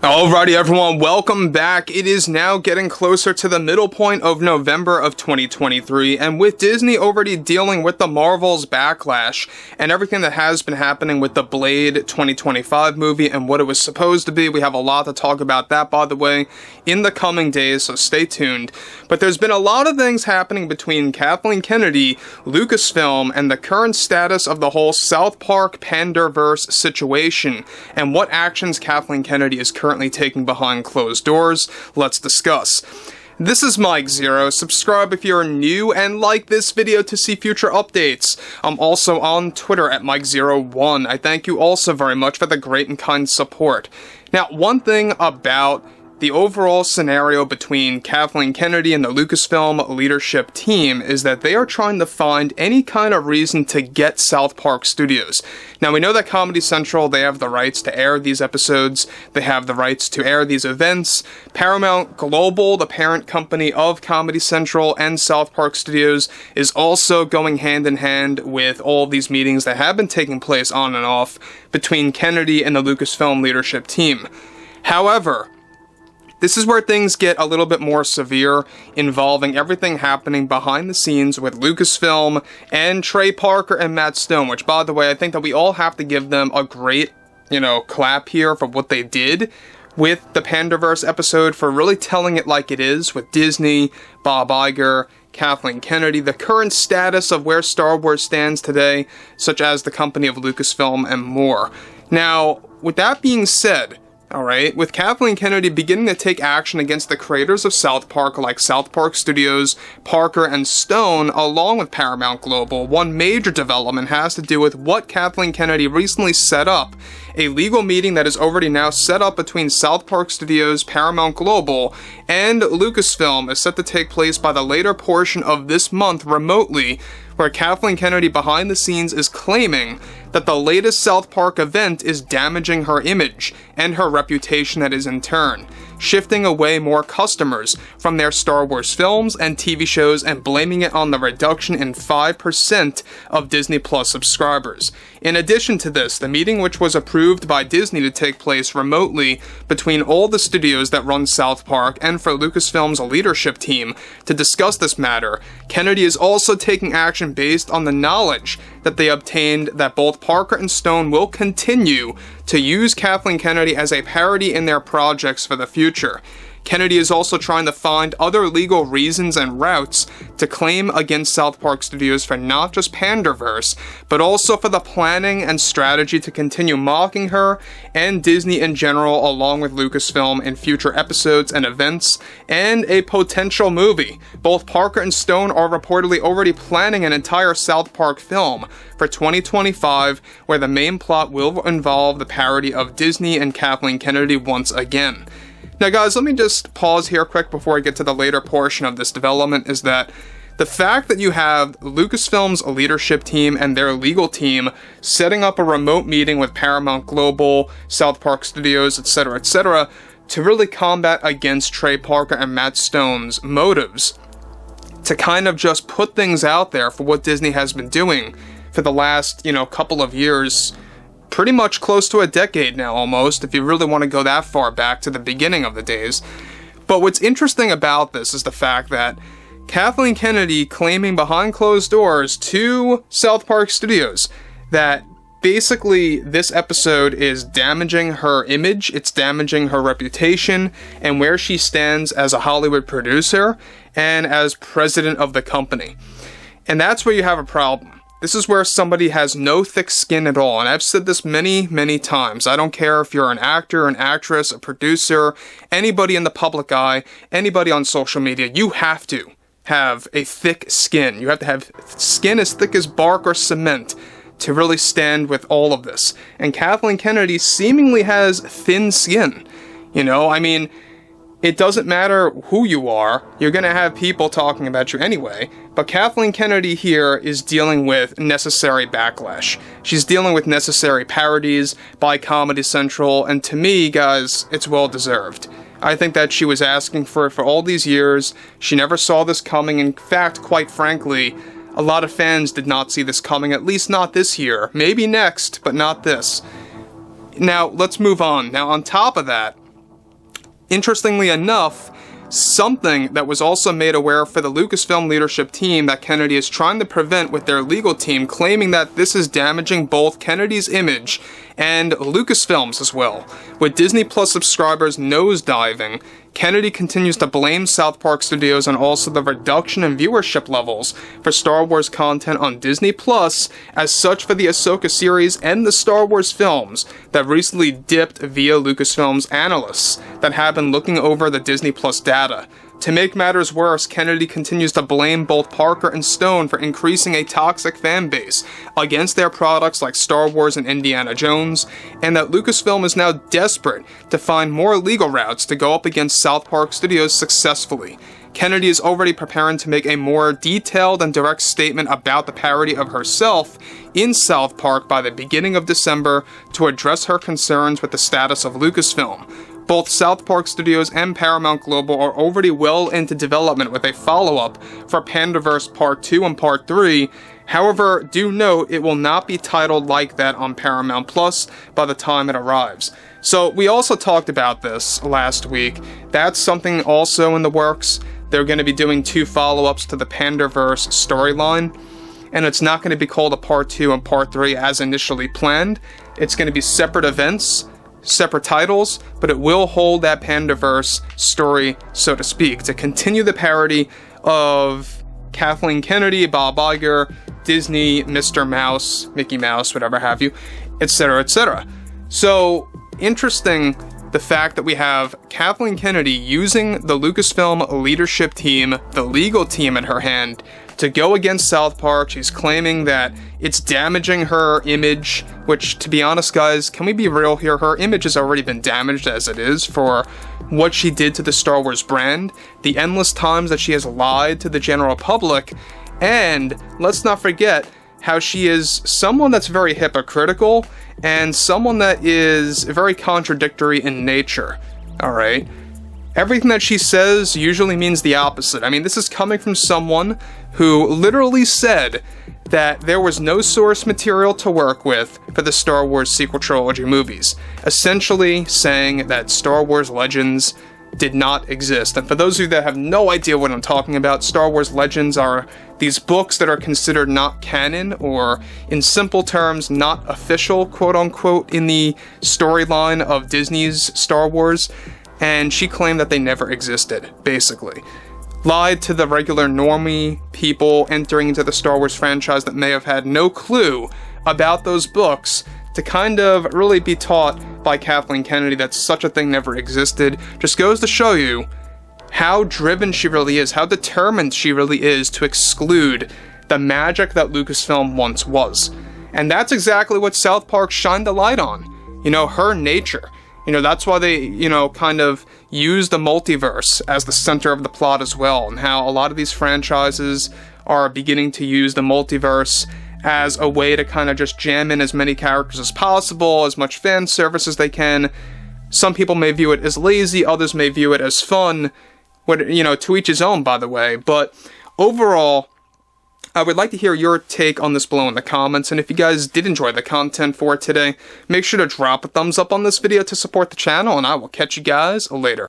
Alrighty everyone, welcome back. It is now getting closer to the middle point of November of 2023, and with Disney already dealing with the Marvel's backlash and everything that has been happening with the Blade 2025 movie and what it was supposed to be, we have a lot to talk about that, by the way, in the coming days, so stay tuned. But there's been a lot of things happening between Kathleen Kennedy, Lucasfilm, and the current status of the whole South Park Panderverse situation, and what actions Kathleen Kennedy is currently taking behind closed doors. Let's discuss. This is Mike Zero. Subscribe if you're new and like this video to see future updates. I'm also on Twitter at Mike01. I thank you also very much for the great and kind support. Now, one thing about the overall scenario between Kathleen Kennedy and the Lucasfilm leadership team is that they are trying to find any kind of reason to get South Park Studios. Now, we know that Comedy Central, they have the rights to air these episodes, they have the rights to air these events. Paramount Global, the parent company of Comedy Central and South Park Studios, is also going hand in hand with all of these meetings that have been taking place on and off between Kennedy and the Lucasfilm leadership team. However, this is where things get a little bit more severe, involving everything happening behind the scenes with Lucasfilm and Trey Parker and Matt Stone, which, by the way, I think that we all have to give them a great, clap here for what they did with the Panderverse episode, for really telling it like it is with Disney, Bob Iger, Kathleen Kennedy, the current status of where Star Wars stands today, such as the company of Lucasfilm and more. Now, with that being said, alright, with Kathleen Kennedy beginning to take action against the creators of South Park like South Park Studios, Parker, and Stone, along with Paramount Global, one major development has to do with what Kathleen Kennedy recently set up, a legal meeting that is already now set up between South Park Studios, Paramount Global, and Lucasfilm is set to take place by the later portion of this month remotely, where Kathleen Kennedy behind the scenes is claiming that the latest South Park event is damaging her image and her reputation, that is in turn shifting away more customers from their Star Wars films and TV shows and blaming it on the reduction in 5% of Disney Plus subscribers. In addition to this, the meeting, which was approved by Disney to take place remotely between all the studios that run South Park and for Lucasfilm's leadership team to discuss this matter, Kennedy is also taking action based on the knowledge that they obtained that both Parker and Stone will continue to use Kathleen Kennedy as a parody in their projects for the future. Kennedy is also trying to find other legal reasons and routes to claim against South Park Studios for not just Panderverse, but also for the planning and strategy to continue mocking her and Disney in general, along with Lucasfilm in future episodes and events, and a potential movie. Both Parker and Stone are reportedly already planning an entire South Park film for 2025, where the main plot will involve the parody of Disney and Kathleen Kennedy once again. Now guys, let me just pause here quick before I get to the later portion of this development, is that the fact that you have Lucasfilm's leadership team and their legal team setting up a remote meeting with Paramount Global, South Park Studios, etc., to really combat against Trey Parker and Matt Stone's motives, to kind of just put things out there for what Disney has been doing for the last, couple of years, pretty much close to a decade now almost, if you really want to go that far back to the beginning of the days. But what's interesting about this is the fact that Kathleen Kennedy claiming behind closed doors to South Park Studios that basically this episode is damaging her image, it's damaging her reputation, and where she stands as a Hollywood producer and as president of the company. And that's where you have a problem. This is where somebody has no thick skin at all, and I've said this many, many times. I don't care if you're an actor, an actress, a producer, anybody in the public eye, anybody on social media, you have to have a thick skin. You have to have skin as thick as bark or cement to really stand with all of this. And Kathleen Kennedy seemingly has thin skin. It doesn't matter who you are, you're going to have people talking about you anyway, but Kathleen Kennedy here is dealing with necessary backlash. She's dealing with necessary parodies by Comedy Central, and to me, guys, it's well deserved. I think that she was asking for it for all these years. She never saw this coming. In fact, quite frankly, a lot of fans did not see this coming, at least not this year. Maybe next, but not this. Now, let's move on. Now, on top of that, Interestingly enough, something that was also made aware for the Lucasfilm leadership team that Kennedy is trying to prevent with their legal team, claiming that this is damaging both Kennedy's image and Lucasfilm's as well. With Disney Plus subscribers nosediving, Kennedy continues to blame South Park Studios and also the reduction in viewership levels for Star Wars content on Disney Plus, as such for the Ahsoka series and the Star Wars films that recently dipped via Lucasfilm's analysts that have been looking over the Disney Plus data. To make matters worse, Kennedy continues to blame both Parker and Stone for increasing a toxic fan base against their products like Star Wars and Indiana Jones, and that Lucasfilm is now desperate to find more legal routes to go up against South Park Studios successfully. Kennedy is already preparing to make a more detailed and direct statement about the parody of herself in South Park by the beginning of December to address her concerns with the status of Lucasfilm. Both South Park Studios and Paramount Global are already well into development with a follow-up for Panderverse Part 2 and Part 3. However, do note it will not be titled like that on Paramount Plus by the time it arrives. So we also talked about this last week. That's something also in the works. They're going to be doing 2 follow-ups to the Panderverse storyline, and it's not going to be called a Part 2 and Part 3 as initially planned. It's going to be separate events, separate titles, but it will hold that Panderverse story, so to speak, to continue the parody of Kathleen Kennedy, Bob Iger, Disney, Mr. Mouse, Mickey Mouse, whatever have you, etc., etc. So, interesting the fact that we have Kathleen Kennedy using the Lucasfilm leadership team, the legal team in her hand, to go against South Park. She's claiming that it's damaging her image, which, to be honest, guys, can we be real here? Her image has already been damaged as it is for what she did to the Star Wars brand, the endless times that she has lied to the general public, and let's not forget how she is someone that's very hypocritical and someone that is very contradictory in nature, alright? Everything that she says usually means the opposite. I mean, this is coming from someone who literally said that there was no source material to work with for the Star Wars sequel trilogy movies, essentially saying that Star Wars Legends did not exist. And for those of you that have no idea what I'm talking about, Star Wars Legends are these books that are considered not canon, or in simple terms, not official, quote-unquote, in the storyline of Disney's Star Wars. And she claimed that they never existed, basically. Lied to the regular normie people entering into the Star Wars franchise that may have had no clue about those books to kind of really be taught by Kathleen Kennedy that such a thing never existed. Just goes to show you how driven she really is, how determined she really is to exclude the magic that Lucasfilm once was. And that's exactly what South Park shined a light on. You know, her nature. You know, that's why they, you know, kind of use the multiverse as the center of the plot as well, and how a lot of these franchises are beginning to use the multiverse as a way to kind of just jam in as many characters as possible, as much fan service as they can. Some people may view it as lazy, others may view it as fun, you know, to each his own, by the way. But overall, I would like to hear your take on this below in the comments, and if you guys did enjoy the content for today, make sure to drop a thumbs up on this video to support the channel, and I will catch you guys later.